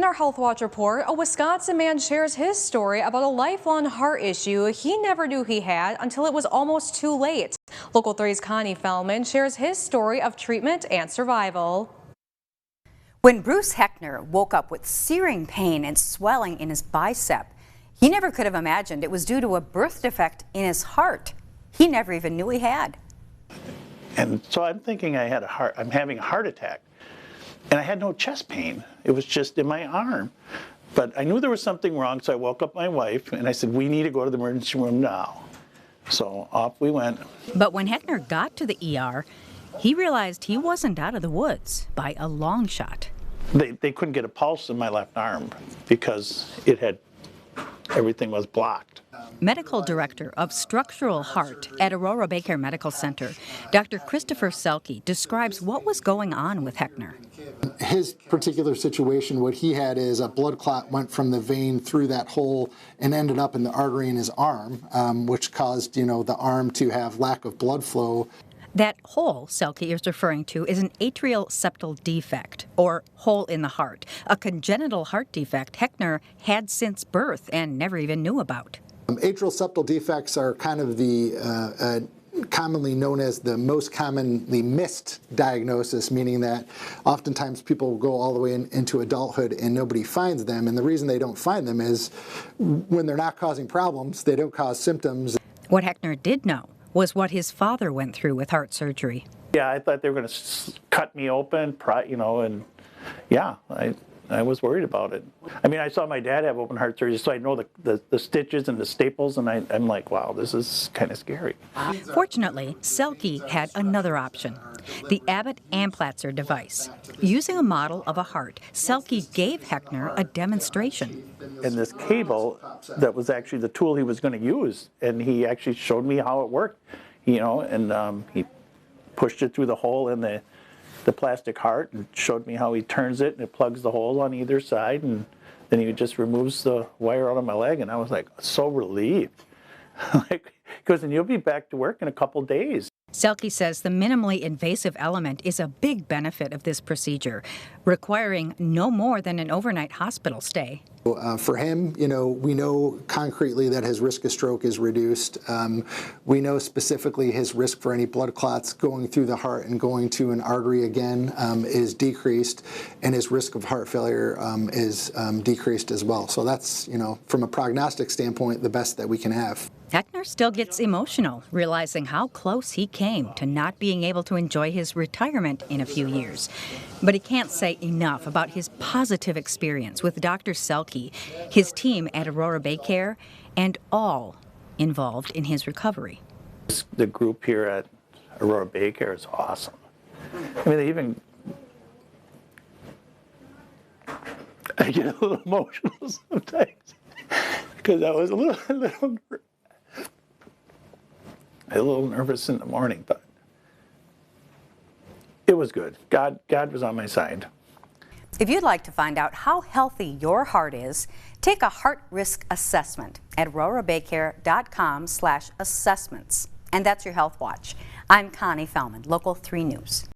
our Health Watch report, a Wisconsin man shares his story about a lifelong heart issue he never knew he had until it was almost too late. Local 3's Connie Fellman shares his story of treatment and survival. When Bruce Heckner woke up with searing pain and swelling in his bicep, he never could have imagined it was due to a birth defect in his heart he never even knew he had. And so I'm thinking I'm having a heart attack. And I had no chest pain. It was just in my arm. But I knew there was something wrong, so I woke up my wife and I said, we need to go to the emergency room now. So off we went. But when Heckner got to the ER, he realized he wasn't out of the woods by a long shot. They couldn't get a pulse in my left arm because everything was blocked. Medical Director of Structural Heart at Aurora Baycare Medical Center, Dr. Christopher Selke, describes what was going on with Heckner. His particular situation, what he had is a blood clot went from the vein through that hole and ended up in the artery in his arm, which caused, the arm to have lack of blood flow. That hole Selke is referring to is an atrial septal defect, or hole in the heart, a congenital heart defect Heckner had since birth and never even knew about. Atrial septal defects are kind of the commonly known as the most commonly missed diagnosis, meaning that oftentimes people go all the way into adulthood and nobody finds them. And the reason they don't find them is when they're not causing problems, they don't cause symptoms. What Heckner did know was what his father went through with heart surgery. Yeah, I thought they were going to cut me open, and yeah, I was worried about it. I mean, I saw my dad have open heart surgery, so I know the stitches and the staples, and I'm like, wow, this is kind of scary. Fortunately, Selke had another option, the Abbott Amplatzer device. Using a model of a heart, Selke gave Heckner a demonstration. And this cable, that was actually the tool he was going to use, and he actually showed me how it worked, and he pushed it through the hole in the plastic heart and showed me how he turns it and it plugs the hole on either side, and then he just removes the wire out of my leg, and I was like so relieved. Because then you'll be back to work in a couple days. Selke says the minimally invasive element is a big benefit of this procedure, requiring no more than an overnight hospital stay. For him, we know concretely that his risk of stroke is reduced. We know specifically his risk for any blood clots going through the heart and going to an artery again is decreased, and his risk of heart failure is decreased as well. So that's, from a prognostic standpoint, the best that we can have. Heckner still gets emotional, realizing how close he came to not being able to enjoy his retirement in a few years. But he can't say enough about his positive experience with Dr. Selke, his team at Aurora Baycare, and all involved in his recovery. The group here at Aurora Baycare is awesome. I mean, I get a little emotional sometimes because I was a little nervous in the morning, but it was good. God was on my side. If you'd like to find out how healthy your heart is, take a heart risk assessment at aurorabaycare.com/assessments. And that's your Health Watch. I'm Connie Fellman, Local 3 News.